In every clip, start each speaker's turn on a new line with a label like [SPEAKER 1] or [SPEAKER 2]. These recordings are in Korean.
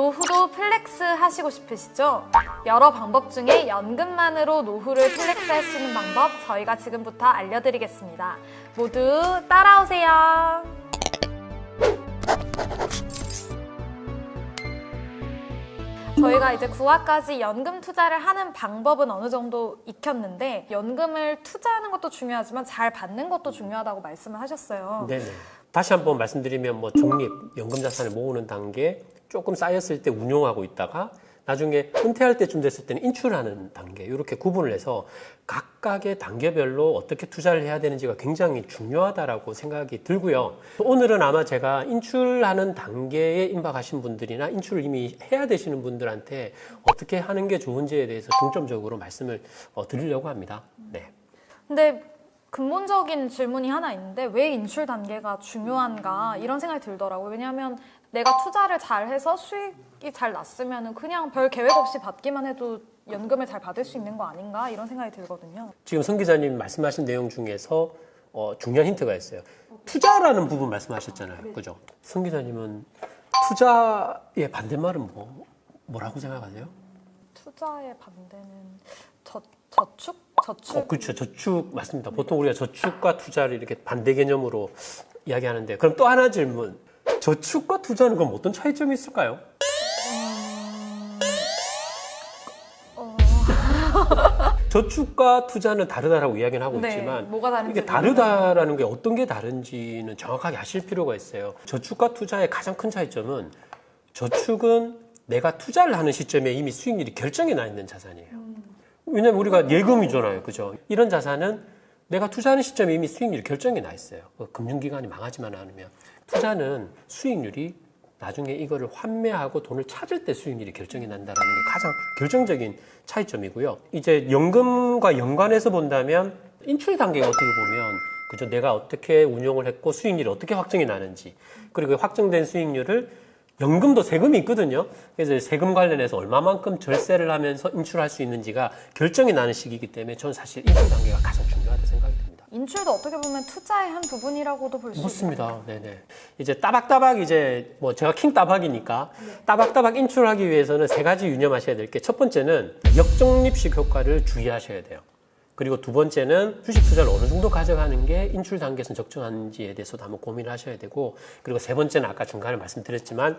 [SPEAKER 1] 노후도 플렉스 하시고 싶으시죠? 여러 방법 중에 연금만으로 노후를 플렉스할 수 있는 방법 저희가 지금부터 알려드리겠습니다. 모두 따라오세요. 저희가 이제 9화까지 연금 투자를 하는 방법은 어느 정도 익혔는데 연금을 투자하는 것도 중요하지만 잘 받는 것도 중요하다고 말씀을 하셨어요.
[SPEAKER 2] 네네. 다시 한번 말씀드리면 뭐 적립, 연금 자산을 모으는 단계 조금 쌓였을 때 운용하고 있다가 나중에 은퇴할 때쯤 됐을 때는 인출하는 단계 이렇게 구분을 해서 각각의 단계별로 어떻게 투자를 해야 되는지가 굉장히 중요하다라고 생각이 들고요. 오늘은 아마 제가 인출하는 단계에 임박하신 분들이나 인출을 이미 해야 되시는 분들한테 어떻게 하는 게 좋은지에 대해서 중점적으로 말씀을 드리려고 합니다. 네.
[SPEAKER 1] 근데 근본적인 질문이 하나 있는데 왜 인출 단계가 중요한가 이런 생각이 들더라고요. 왜냐하면 내가 투자를 잘해서 수익이 잘 났으면 그냥 별 계획 없이 받기만 해도 연금을 잘 받을 수 있는 거 아닌가 이런 생각이 들거든요.
[SPEAKER 2] 지금 성 기자님 말씀하신 내용 중에서 중요한 힌트가 있어요. 투자라는 부분 말씀하셨잖아요. 그죠? 성 기자님은 투자의 반대말은 뭐라고 생각하세요?
[SPEAKER 1] 투자의 반대는 저축?
[SPEAKER 2] 그렇죠. 저축 맞습니다. 보통 우리가 저축과 투자를 이렇게 반대 개념으로 이야기하는데 그럼 또 하나 질문. 저축과 투자는 그럼 어떤 차이점이 있을까요? 저축과 투자는 다르다라고 이야기는 하고
[SPEAKER 1] 네,
[SPEAKER 2] 있지만
[SPEAKER 1] 뭐가 다른지
[SPEAKER 2] 이게 다르다라는 게 어떤 게 다른지는 정확하게 아실 필요가 있어요. 저축과 투자의 가장 큰 차이점은 저축은 내가 투자를 하는 시점에 이미 수익률이 결정이 나 있는 자산이에요. 왜냐하면 우리가 예금이잖아요. 그죠? 이런 자산은 내가 투자하는 시점에 이미 수익률이 결정이 나 있어요. 금융기관이 망하지만 않으면. 투자는 수익률이 나중에 이거를 환매하고 돈을 찾을 때 수익률이 결정이 난다는 게 가장 결정적인 차이점이고요. 이제 연금과 연관해서 본다면 인출 단계가 어떻게 보면 그죠? 내가 어떻게 운용을 했고 수익률이 어떻게 확정이 나는지 그리고 확정된 수익률을 연금도 세금이 있거든요. 그래서 세금 관련해서 얼마만큼 절세를 하면서 인출할 수 있는지가 결정이 나는 시기이기 때문에 저는 사실 인출 단계가 가장 중요하다고 생각이 듭니다.
[SPEAKER 1] 인출도 어떻게 보면 투자의 한 부분이라고도 볼 수 있습니다.
[SPEAKER 2] 맞습니다. 네네. 이제 따박따박 이제 뭐 제가 킹 따박이니까 따박따박 인출하기 위해서는 세 가지 유념하셔야 될 게 첫 번째는 역적립식 효과를 주의하셔야 돼요. 그리고 두 번째는 주식 투자를 어느 정도 가져가는 게 인출 단계에서 적정한지에 대해서도 한번 고민을 하셔야 되고 그리고 세 번째는 아까 중간에 말씀드렸지만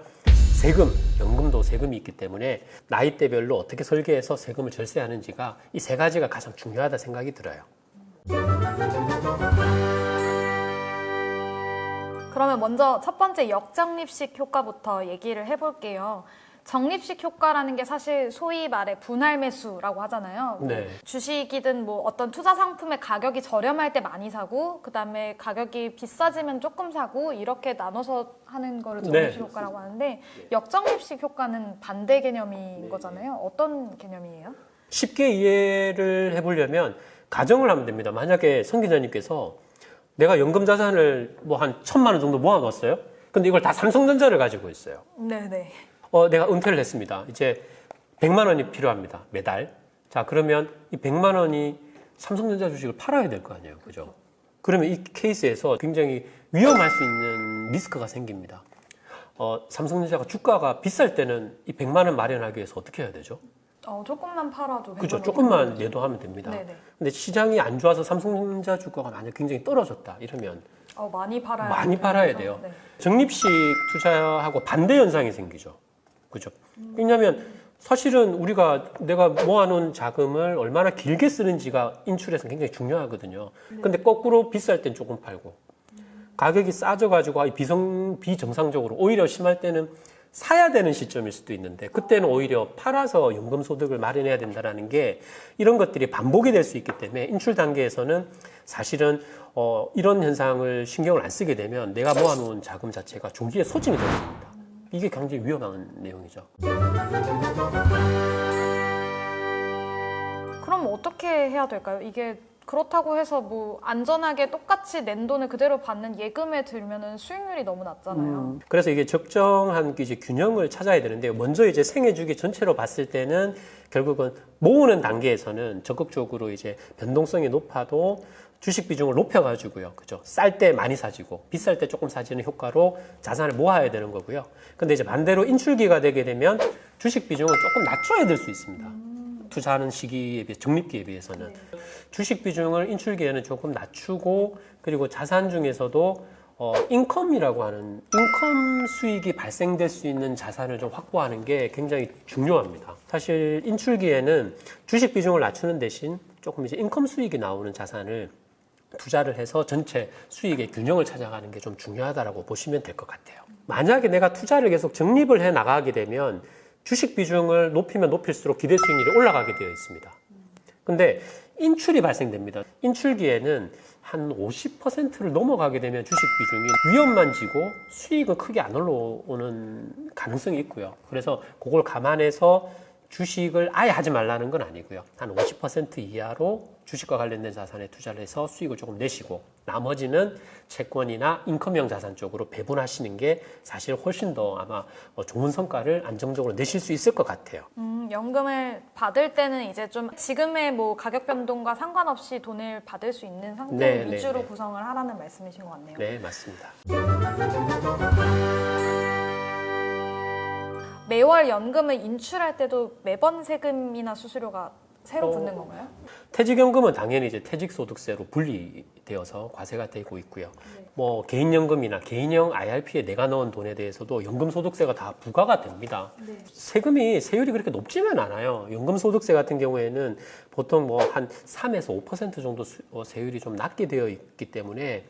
[SPEAKER 2] 세금, 연금도 세금이 있기 때문에 나이대별로 어떻게 설계해서 세금을 절세하는지가 이 세 가지가 가장 중요하다 생각이 들어요.
[SPEAKER 1] 그러면 먼저 첫 번째 역적립식 효과부터 얘기를 해볼게요. 적립식 효과라는 게 사실 소위 말해 분할 매수라고 하잖아요.
[SPEAKER 2] 네.
[SPEAKER 1] 주식이든 뭐 어떤 투자 상품의 가격이 저렴할 때 많이 사고 그다음에 가격이 비싸지면 조금 사고 이렇게 나눠서 하는 거를 적립식 효과라고 하는데 역적립식 효과는 반대 개념인 거잖아요. 어떤 개념이에요?
[SPEAKER 2] 쉽게 이해를 해보려면 가정을 하면 됩니다. 만약에 성 기자님께서 내가 연금 자산을 뭐 한 1,000만 원 정도 모아놨어요. 근데 이걸 다 삼성전자를 가지고 있어요.
[SPEAKER 1] 네네.
[SPEAKER 2] 내가 은퇴를 했습니다. 이제 100만 원이 필요합니다. 매달. 자, 그러면 이 100만 원이 삼성전자 주식을 팔아야 될 거 아니에요. 그죠? 그러면 이 케이스에서 굉장히 위험할 수 있는 리스크가 생깁니다. 삼성전자가 주가가 비쌀 때는 이 100만 원 마련하기 위해서 어떻게 해야 되죠?
[SPEAKER 1] 조금만 팔아도
[SPEAKER 2] 그죠. 조금만 매도하면 됩니다.
[SPEAKER 1] 네네.
[SPEAKER 2] 근데 시장이 안 좋아서 삼성전자 주가가 만약 굉장히 떨어졌다 이러면
[SPEAKER 1] 많이 팔아야
[SPEAKER 2] 많이 팔아야 돼요.
[SPEAKER 1] 네.
[SPEAKER 2] 적립식 투자하고 반대 현상이 생기죠. 그죠? 왜냐하면 사실은 우리가 내가 모아놓은 자금을 얼마나 길게 쓰는지가 인출에서 굉장히 중요하거든요. 근데 거꾸로 비쌀 땐 조금 팔고 가격이 싸져가지고 비정상적으로 오히려 심할 때는 사야 되는 시점일 수도 있는데 그때는 오히려 팔아서 연금 소득을 마련해야 된다는 게 이런 것들이 반복이 될 수 있기 때문에 인출 단계에서는 사실은 이런 현상을 신경을 안 쓰게 되면 내가 모아놓은 자금 자체가 조기에 소진이 됩니다. 이게 굉장히 위험한 내용이죠.
[SPEAKER 1] 그럼 어떻게 해야 될까요? 이게 그렇다고 해서 뭐 안전하게 똑같이 낸 돈을 그대로 받는 예금에 들면은 수익률이 너무 낮잖아요.
[SPEAKER 2] 그래서 이게 적정한 이제 균형을 찾아야 되는데요. 먼저 이제 생애 주기 전체로 봤을 때는 결국은 모으는 단계에서는 적극적으로 이제 변동성이 높아도 주식 비중을 높여가지고요. 그죠? 쌀 때 많이 사지고 비쌀 때 조금 사지는 효과로 자산을 모아야 되는 거고요. 근데 이제 반대로 인출기가 되게 되면 주식 비중을 조금 낮춰야 될 수 있습니다. 투자하는 시기에 비해 적립기에 비해서는 주식 비중을 인출기에는 조금 낮추고 그리고 자산 중에서도 인컴이라고 하는 인컴 수익이 발생될 수 있는 자산을 좀 확보하는 게 굉장히 중요합니다. 사실 인출기에는 주식 비중을 낮추는 대신 조금 이제 인컴 수익이 나오는 자산을 투자를 해서 전체 수익의 균형을 찾아가는 게 좀 중요하다라고 보시면 될 것 같아요. 만약에 내가 투자를 계속 적립을 해 나가게 되면 주식 비중을 높이면 높일수록 기대 수익률이 올라가게 되어 있습니다. 근데 인출이 발생됩니다. 인출기에는 한 50%를 넘어가게 되면 주식 비중이 위험만 지고 수익은 크게 안 올라오는 가능성이 있고요. 그래서 그걸 감안해서 주식을 아예 하지 말라는 건 아니고요. 한 50% 이하로 주식과 관련된 자산에 투자를 해서 수익을 조금 내시고 나머지는 채권이나 인컴형 자산 쪽으로 배분하시는 게 사실 훨씬 더 아마 좋은 성과를 안정적으로 내실 수 있을 것 같아요.
[SPEAKER 1] 연금을 받을 때는 이제 좀 지금의 뭐 가격 변동과 상관없이 돈을 받을 수 있는 상태 위주로 구성을 하라는 말씀이신 것 같네요.
[SPEAKER 2] 네, 맞습니다. 매월
[SPEAKER 1] 연금을 인출할 때도 매번 세금이나 수수료가 새로 붙는 건가요?
[SPEAKER 2] 퇴직연금은 당연히 이제 퇴직소득세로 분리되어서 과세가 되고 있고요. 뭐 개인연금이나 개인형 IRP에 내가 넣은 돈에 대해서도 연금소득세가 다 부과가 됩니다. 세율이 그렇게 높지는 않아요. 연금소득세 같은 경우에는 보통 뭐 한 3에서 5% 정도 세율이 좀 낮게 되어 있기 때문에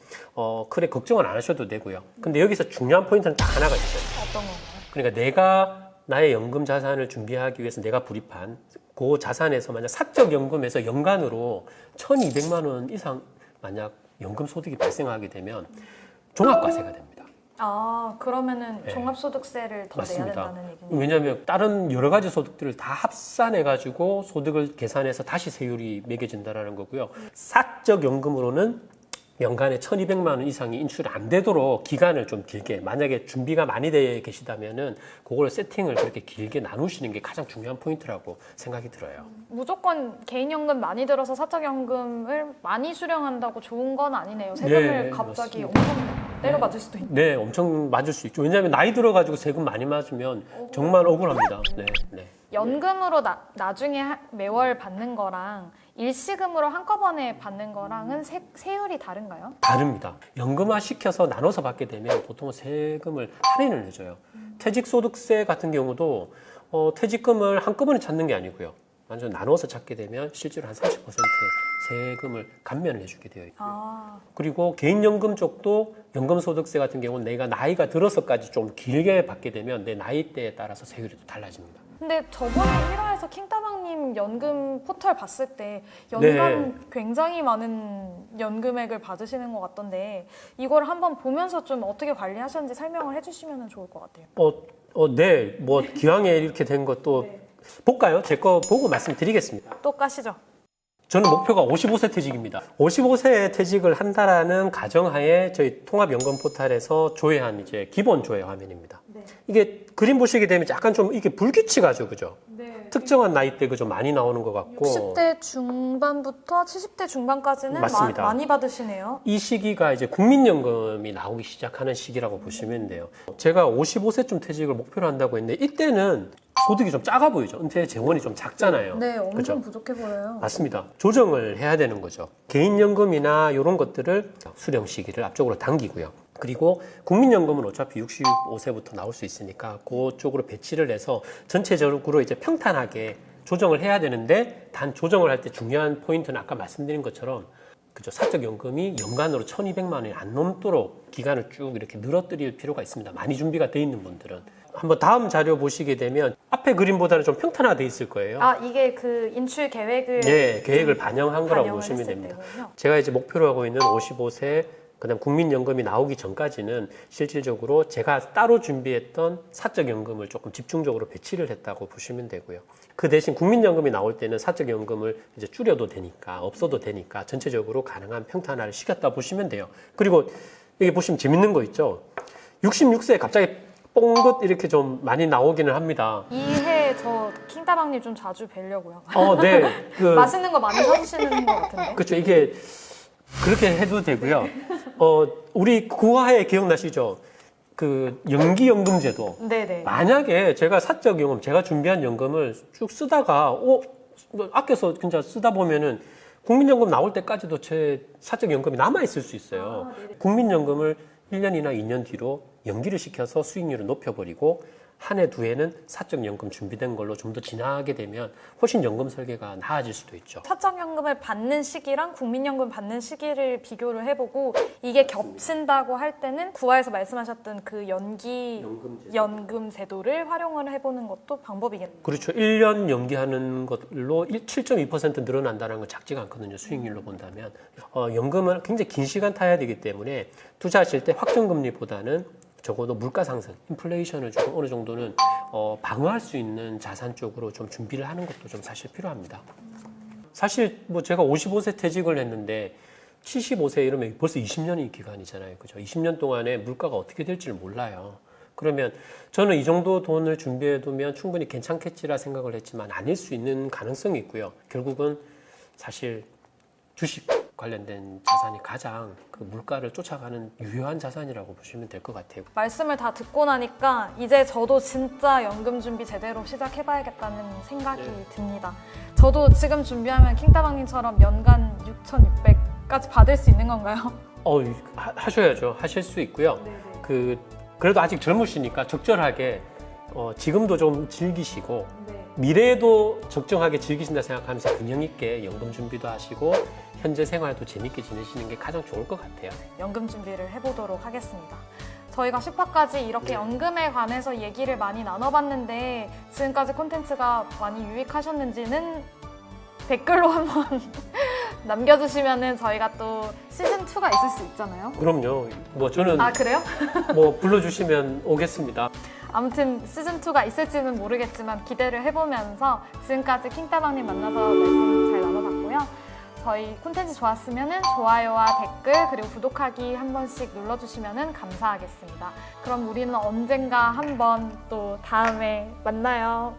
[SPEAKER 2] 그래 걱정은 안 하셔도 되고요. 근데 여기서 중요한 포인트는 딱 하나가 있어요.
[SPEAKER 1] 어떤 건가요?
[SPEAKER 2] 그러니까 내가 나의 연금 자산을 준비하기 위해서 내가 불입한 그 자산에서 만약 사적연금에서 연간으로 1,200만 원 이상 만약 연금 소득이 발생하게 되면 종합과세가 됩니다.
[SPEAKER 1] 아, 그러면은 종합소득세를 더
[SPEAKER 2] 맞습니다.
[SPEAKER 1] 내야 된다는 얘기네요.
[SPEAKER 2] 왜냐하면 다른 여러 가지 소득들을 다 합산해가지고 소득을 계산해서 다시 세율이 매겨진다는 거고요. 사적연금으로는 연간에 1,200만 원 이상이 인출이 안 되도록 기간을 좀 길게, 만약에 준비가 많이 되어 계시다면은 그걸 세팅을 그렇게 길게 나누시는 게 가장 중요한 포인트라고 생각이 들어요.
[SPEAKER 1] 무조건 개인연금 많이 들어서 사적연금을 많이 수령한다고 좋은 건 아니네요. 세금을 갑자기
[SPEAKER 2] 맞습니다.
[SPEAKER 1] 엄청 때려받을 수도 있고.
[SPEAKER 2] 네, 엄청 맞을 수 있죠. 왜냐하면 나이 들어가지고 세금 많이 맞으면 정말 억울합니다. 네.
[SPEAKER 1] 연금으로 나중에 매월 받는 거랑 일시금으로 한꺼번에 받는 거랑은 세율이 다른가요?
[SPEAKER 2] 다릅니다. 연금화 시켜서 나눠서 받게 되면 보통 세금을 할인을 해줘요. 퇴직소득세 같은 경우도 퇴직금을 한꺼번에 찾는 게 아니고요. 완전 나눠서 찾게 되면 실제로 한 30% 세금을 감면을 해주게 되어 있고요. 그리고 개인연금 쪽도 연금소득세 같은 경우는 내가 나이가 들어서까지 좀 길게 받게 되면 내 나이대에 따라서 세율이 또 달라집니다.
[SPEAKER 1] 근데 저번에 1화에서 킹따방님 연금 포털 봤을 때 연간 굉장히 많은 연금액을 받으시는 것 같던데 이걸 한번 보면서 좀 어떻게 관리하셨는지 설명을 해주시면 좋을 것 같아요.
[SPEAKER 2] 네. 뭐 기왕에 이렇게 된 것도 볼까요? 제 거 보고 말씀드리겠습니다.
[SPEAKER 1] 또 까시죠.
[SPEAKER 2] 저는 목표가 55세 퇴직입니다. 55세에 퇴직을 한다라는 가정하에 저희 통합연금 포털에서 조회한 이제 기본 조회 화면입니다. 이게 그림 보시게 되면 약간 좀 이게 불규칙하죠, 그죠? 특정한 나이대가 좀 많이 나오는 것 같고
[SPEAKER 1] 60대 중반부터 70대 중반까지는
[SPEAKER 2] 맞습니다.
[SPEAKER 1] 많이 받으시네요.
[SPEAKER 2] 이 시기가 이제 국민연금이 나오기 시작하는 시기라고 보시면 돼요. 제가 55세쯤 퇴직을 목표로 한다고 했는데 이때는 소득이 좀 작아 보이죠. 은퇴 재원이 좀 작잖아요.
[SPEAKER 1] 네, 엄청
[SPEAKER 2] 그죠?
[SPEAKER 1] 부족해 보여요.
[SPEAKER 2] 맞습니다. 조정을 해야 되는 거죠. 개인연금이나 이런 것들을 수령 시기를 앞쪽으로 당기고요. 그리고 국민연금은 어차피 65세부터 나올 수 있으니까 그쪽으로 배치를 해서 전체적으로 이제 평탄하게 조정을 해야 되는데 단 조정을 할 때 중요한 포인트는 아까 말씀드린 것처럼 그죠. 사적연금이 연간으로 1,200만 원이 안 넘도록 기간을 쭉 이렇게 늘어뜨릴 필요가 있습니다. 많이 준비가 돼 있는 분들은. 한번 다음 자료 보시게 되면 앞에 그림보다는 좀 평탄화가 돼 있을 거예요.
[SPEAKER 1] 아, 이게 그 인출 계획을
[SPEAKER 2] 계획을 반영한 거라고 보시면 됩니다.
[SPEAKER 1] 때군요.
[SPEAKER 2] 제가 이제 목표로 하고 있는 55세 그다음 국민연금이 나오기 전까지는 실질적으로 제가 따로 준비했던 사적연금을 조금 집중적으로 배치를 했다고 보시면 되고요. 그 대신 국민연금이 나올 때는 사적연금을 이제 줄여도 되니까 없어도 되니까 전체적으로 가능한 평탄화를 시켰다 보시면 돼요. 그리고 여기 보시면 재밌는 거 있죠. 66세에 갑자기 뽕긋 이렇게 좀 많이 나오기는 합니다.
[SPEAKER 1] 이해 저 킹다방님 좀 자주 뵈려고요.
[SPEAKER 2] 네.
[SPEAKER 1] 맛있는 거 많이 사주시는 것 같은데.
[SPEAKER 2] 그렇죠. 이게 그렇게 해도 되고요. 우리 구화에 기억나시죠? 그 연기연금제도.
[SPEAKER 1] 네네.
[SPEAKER 2] 만약에 제가 사적연금, 제가 준비한 연금을 쭉 쓰다가 뭐 아껴서 진짜 쓰다 보면은 국민연금 나올 때까지도 제 사적연금이 남아 있을 수 있어요. 국민연금을 1년이나 2년 뒤로 연기를 시켜서 수익률을 높여버리고 한 해 두 해는 사적연금 준비된 걸로 좀 더 지나게 되면 훨씬 연금 설계가 나아질 수도 있죠.
[SPEAKER 1] 사적연금을 받는 시기랑 국민연금 받는 시기를 비교를 해보고 이게 겹친다고 할 때는 구화에서 말씀하셨던 그 연금 제도를 활용을 해보는 것도 방법이겠네요.
[SPEAKER 2] 그렇죠. 1년 연기하는 걸로 7.2% 늘어난다는 건 작지가 않거든요. 수익률로 본다면. 연금은 굉장히 긴 시간 타야 되기 때문에 투자하실 때 확정금리보다는 적어도 물가 상승, 인플레이션을 좀 어느 정도는 방어할 수 있는 자산 쪽으로 좀 준비를 하는 것도 좀 사실 필요합니다. 사실 뭐 제가 55세 퇴직을 했는데 75세 이러면 벌써 20년이 기간이잖아요. 그죠? 20년 동안에 물가가 어떻게 될지를 몰라요. 그러면 저는 이 정도 돈을 준비해 두면 충분히 괜찮겠지라 생각을 했지만 아닐 수 있는 가능성이 있고요. 결국은 사실 주식 관련된 자산이 가장 그 물가를 쫓아가는 유효한 자산이라고 보시면 될 것 같아요.
[SPEAKER 1] 말씀을 다 듣고 나니까 이제 저도 진짜 연금 준비 제대로 시작해봐야겠다는 생각이 듭니다. 저도 지금 준비하면 킹다방님처럼 연간 6,600까지 받을 수 있는 건가요?
[SPEAKER 2] 하셔야죠. 하실 수 있고요. 그래도 아직 젊으시니까 적절하게 지금도 좀 즐기시고 미래에도 적정하게 즐기신다 생각하면서 균형 있게 연금 준비도 하시고 현재 생활도 재밌게 지내시는 게 가장 좋을 것 같아요.
[SPEAKER 1] 연금 준비를 해보도록 하겠습니다. 저희가 10화까지 이렇게 연금에 관해서 얘기를 많이 나눠봤는데 지금까지 콘텐츠가 많이 유익하셨는지는 댓글로 한번 남겨주시면은 저희가 또 시즌2가 있을 수 있잖아요.
[SPEAKER 2] 그럼요. 뭐 저는
[SPEAKER 1] 그래요?
[SPEAKER 2] 뭐 불러주시면 오겠습니다.
[SPEAKER 1] 아무튼 시즌2가 있을지는 모르겠지만 기대를 해보면서 지금까지 킹다방님 만나서 말씀 잘 나눠봤고요. 저희 콘텐츠 좋았으면 좋아요와 댓글 그리고 구독하기 한 번씩 눌러주시면 감사하겠습니다. 그럼 우리는 언젠가 한번 또 다음에 만나요.